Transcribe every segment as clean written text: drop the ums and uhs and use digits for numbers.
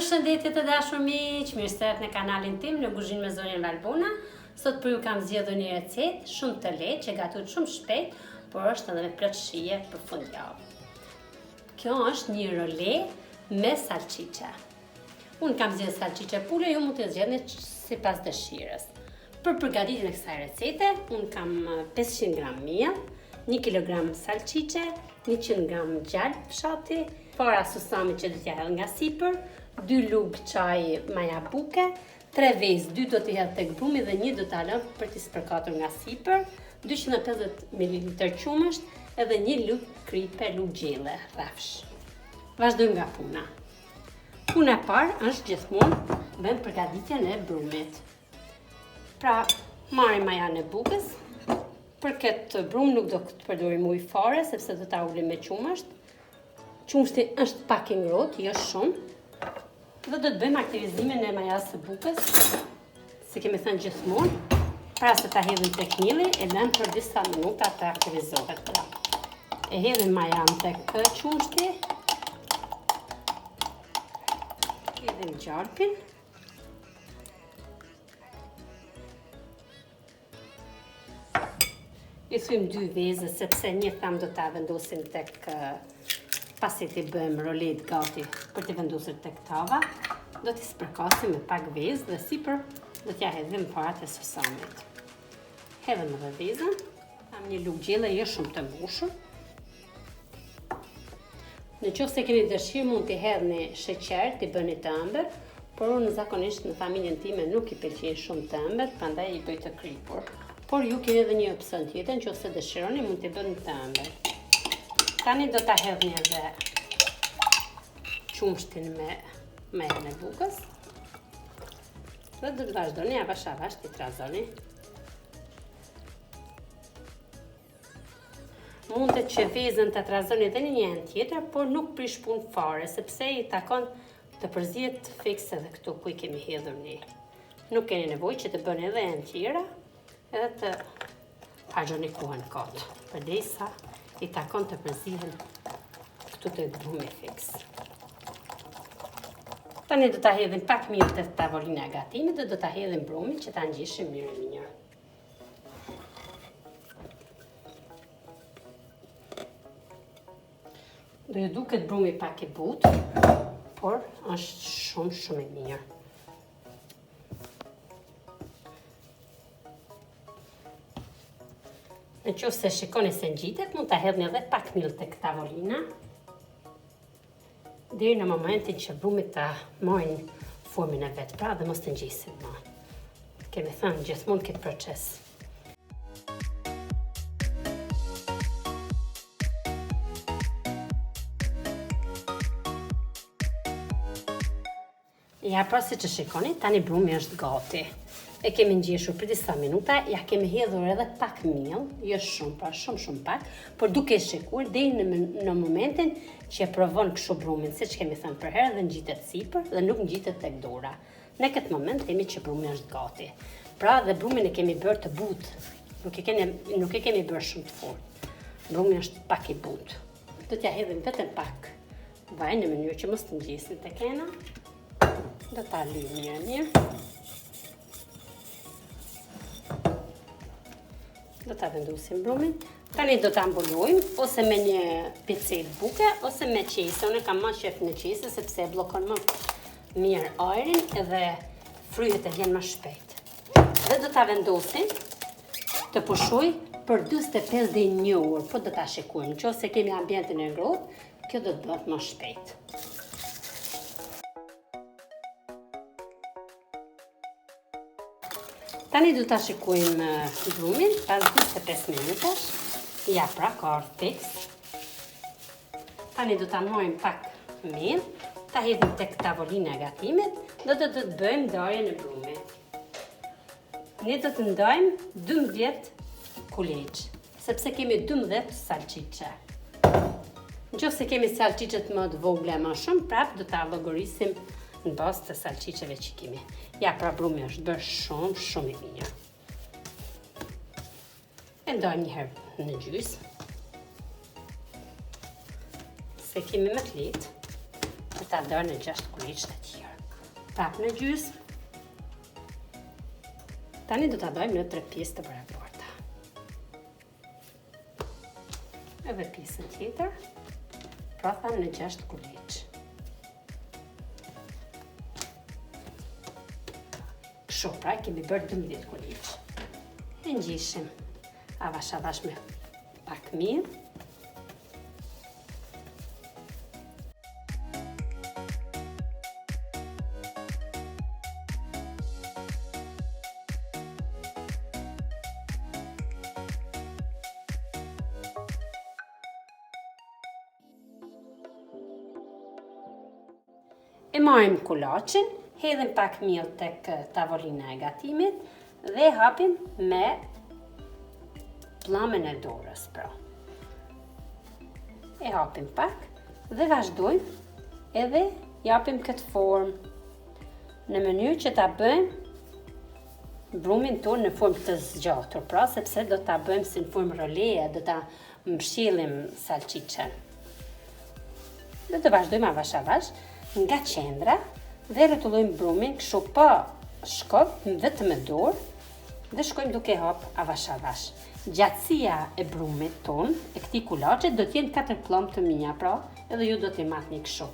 Përshëndetje të dashur miq, mirë se erdhët në kanalin tim në kuzhinë me Zonjen Valbona. Sot për ju kam zgjedhur një recetë shumë të lehtë që gatuhet shumë shpejt, por është edhe me plot shije për fundjavë. Kjo është një role me salçiçe. Unë kam zgjedhur salçiçe pule, ju mund të zgjedhni sipas dëshirës. Për përgatitjen e kësaj recete, unë kam 500 gram miell, 1 kg salçiçe, 100 gram Gjalp fshati, Fara Susami që do t'ja hedh nga sipër, 2 lugë çaji Maja buke, 3 vezë, 2 do t'i hedh tek brumi dhe 1 do t'a lëm për t'i spërkatur nga sipër, 250 ml qumësht edhe 1 lugë kripë, lugë gjelle, rrafsh. Vazhdojmë nga puna. Puna e parë është gjithmonë bëjmë përgatitjen e brumit. Pra, marrim majan e bukës. Për këtë brum nuk do të përdorim ujë fare, sepse do ta ulim me qumësht. Qumështi është pak i ngrohtë, jo shumë. Dhe do të bëjmë aktivizimin e majas së bukës, si kemi thënë gjithmonë. Para se ta hedhim tek mielli, e lëmë për disa minuta të aktivizohet. E hedhim majan tek qumështi. Hedhim gjalpin. I thym 2 vezë, sepse një tham do ta vendosim tek pasi t'i bëjmë rolet gati për t'i vendosur tek tava, do t'i spërkasim me pak vezë dhe sipër do t'ja hedhim farat e susamit. Hedhim edhe vezën, kam një lugë gjelle jo shumë të mbushur. Në qoftë se keni dëshirë mund t'i hedhni sheqer, t'i bëni të ëmbël, por unë zakonisht në familjen time nuk i pëlqejnë shumë të ëmbël, prandaj i bëj të kripur. Por ju keni edhe një opsion tjetër, nëse dëshironi mund t'i bëni të ëmbël. Tani do ta hedhni edhe qumshtin me majan e bukës. Dhe do të vazhdoni avash t'i trazoni. Mundet që vezën të trazoni edhe në një anë tjetër, por nuk prish punë fare, sepse i takon të përzihet fikse edhe këtu ku i kemi hedhur ne. Nuk keni nevojë që të bëni edhe anë tjera, edhe të harxhoni kohën kot, përderisa i takon të përzihen këtu të brumi fiks. Tani do ta hedhim pak mirë te tavolina e gatimit dhe do ta hedhim brumin që ta ngjeshim mirë. Do ju duket brumi pak i butë, por është shumë i mirë. Në qoftë se shikoni se ngjitet, mund ta hedhni edhe pak miell tek tavolina. Deri në momentin që brumit ta marrin formën e vet, pra dhe mos të ngjisin më. Kemi thënë gjithmonë këtë proces. Ja, pra si që shikoni, tani brumi është gati. E kemi ngjeshur për disa minuta, ja kemi hedhur edhe pak miell, jo shumë, pra shumë pak, por duke shikuar deri në momentin që e provon kështu brumin, siç kemi thënë për herë, dhe ngjitet sipër dhe nuk ngjitet tek dora. Në këtë moment themi që brumi është gati. Pra dhe brumin e kemi bërë të butë, nuk e kemi bërë shumë të fortë. Brumi është pak i butë. Do t'ja hedhim vetëm pak vaj në mënyrë që mos të ngjisin tek ena. Do ta lyjmë mirë. Do ta vendosim brumin. Tani do ta mbulojmë ose me një picet buke ose me qese. Unë kam më qef në qese sepse e bllokon më mirë ajrin edhe fryhet e vjen më shpejt. Dhe do ta vendosim të pushoj për 45 deri në 1 orë, po do ta shikojmë. Nëse kemi ambientin e ngrohtë, kjo do të bëhet më shpejt. Tani do ta shikojmë brumin pas 45 minutash. Ja, pra ka ardhur fiks. Tani do ta marrim pak miell, ta hedhim tek tavolina e gatimit dhe do të bëjmë ndarjen e brumit. Ne do të ndajmë 12 kuleç, sepse kemi 12 salçiçe. Nëse kemi salçiçet më të vogla më shumë, prap do ta llogarisim në bazë të salçiçeve që kemi. Ja, pra brumi është bërë shumë i mirë. E ndajmë një herë në gjysmë. Se kemi më të lehtë, ta ndarë në 6 kuliç të tjerë. prapë në gjysmë. Tani do ta bëjmë në 3 pjesë të barabarta. Edhe pjesën tjetër, pra thamë në 6 kuliç. Kështu pra kemi bërë 12 kuliç. E ngjishim avash avash me pak miell. E marrim kulaçin, hedhim pak miell tek tavolina e gatimit dhe hapim me pllëmën e dorës, pra. E hapim pak dhe vazhdojmë edhe japim këtë formë në mënyrë që ta bëjmë brumin tonë në formë të zgjatur, pra sepse do ta bëjmë si në formë roleje, do ta mbëshillim salçiçen. Dhe të vazhdojmë avash avash nga qendra dhe rrotullojmë brumin kështu pa shkop, vetëm me dorë dhe shkojmë duke hap avash avash. Gjatësia e brumit ton, e këtij kulaçe do të jenë 4 pllam të mia, pra, edhe ju do t'i matni kështu.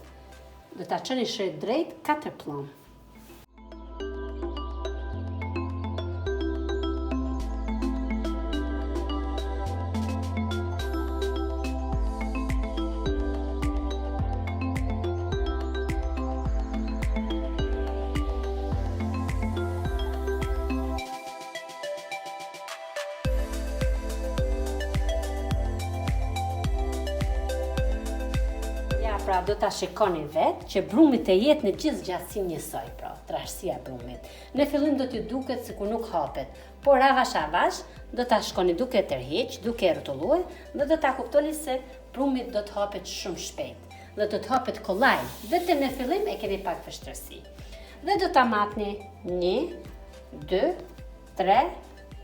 Do ta çoni shërë drejt 4 pllam. Pra do ta shikoni vetë që brumi të jetë në gjithë gjatësinë njësoj, pra, trashësia e brumit. Në fillim do t'ju duket sikur nuk hapet, por avash avash do ta shkoni duke tërheq, duke rrotulluar dhe do ta kuptoni se brumi do të hapet shumë shpejt dhe do të hapet kollaj. Vetëm në fillim e keni pak vështirësi. Dhe do ta matni 1, 2, 3,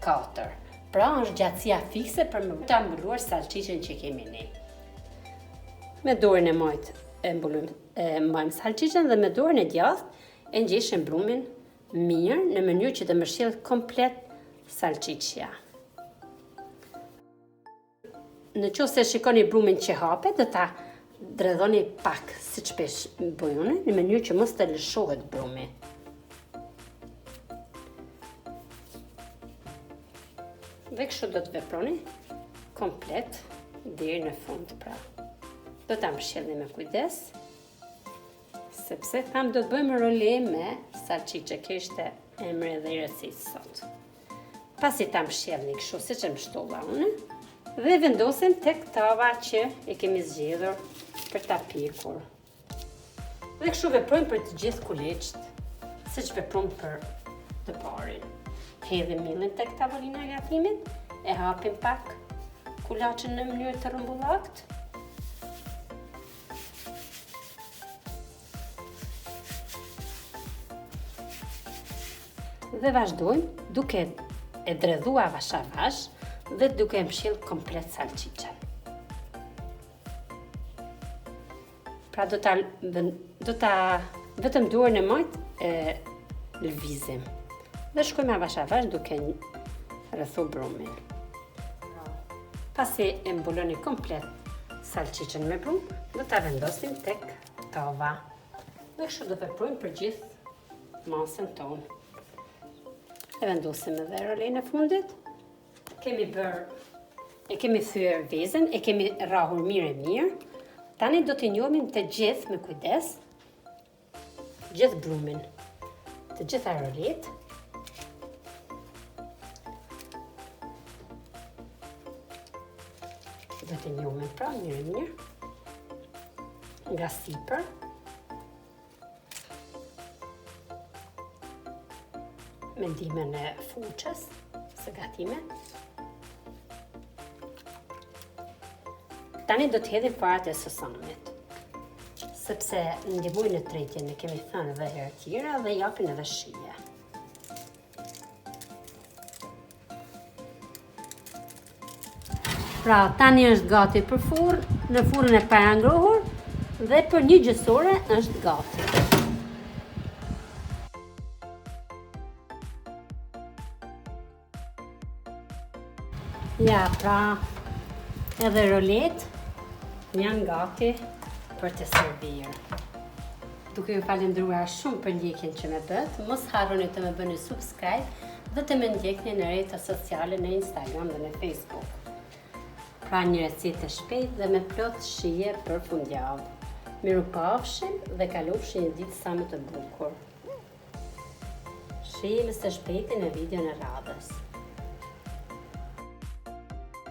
4. Pra është gjatësia fikse për më ta mbuluar salçiçen që kemi ne. Me dorën e majt e mbajmë salçiçen dhe me dorën e djathtë e ngjeshim brumin mirë në mënyrë që të mbështjellë komplet salçiçja. Në qoftë se shikoni brumin që hapet, do ta dredhoni pak, siç shpesh bëj unë, në mënyrë që mos të lëshohet brumi. Dhe kështu do të veproni komplet deri në fund, pra. Do ta mbështjellim me kujdes, sepse tham do të bëjmë role me salçiçe, kjo ishte emri edhe i recetës sot. Pasi ta mbështjellni kështu siç e mbështolla unë, dhe vendosim tek tava që e kemi zgjedhur për ta pjekur. Dhe kështu veprojmë për të gjithë kuliçt, siç veprojmë për të parin. Hedhim miellin tek tavolina e gatimit, e hapim pak kulaçin në mënyrë të rrumbullakt. Dhe vazhdojmë duke e dredhuar avash avash dhe duke e mbështjellë komplet salçiçen. Pra do ta vetëm duarën e majt e lëvizim. Dhe shkojmë avash avash duke rrethu brumin. Pasi e mbuloni komplet salçiçen me brum, do ta vendosim tek tava. Dhe kështu do veprojmë për gjithë masën tonë. E vendosim edhe rolen e fundit. E kemi thyer vezën, e kemi rrahur mirë. Tani do t'i njohim të gjithë me kujdes, gjithë brumin, të gjitha rolet. Do t'i njohim pra mirë, nga sipër. Me ndihmën e fuqës së gatimit. Tani do të hedhim farat e Susamit, sepse ndihmojnë në tretjen, e kemi thënë edhe herë tjera dhe japin edhe shije. Pra, tani është gati për furrë, në furrën e para ngrohur dhe për 1 gjysore është gati. Ja, pra edhe rolet janë gati për të servir. Duke ju falendruar shumë për ndjekjen që më bët, mos harroni të më bëni subscribe dhe të më ndjekni në rrjetet sociale në Instagram dhe në Facebook. Pra një recetë shpejt dhe me plot shije për fundjavë. Mirupafshim dhe kalofshi një ditë sa më të bukur. Shihemi së shpejti në video në radhës.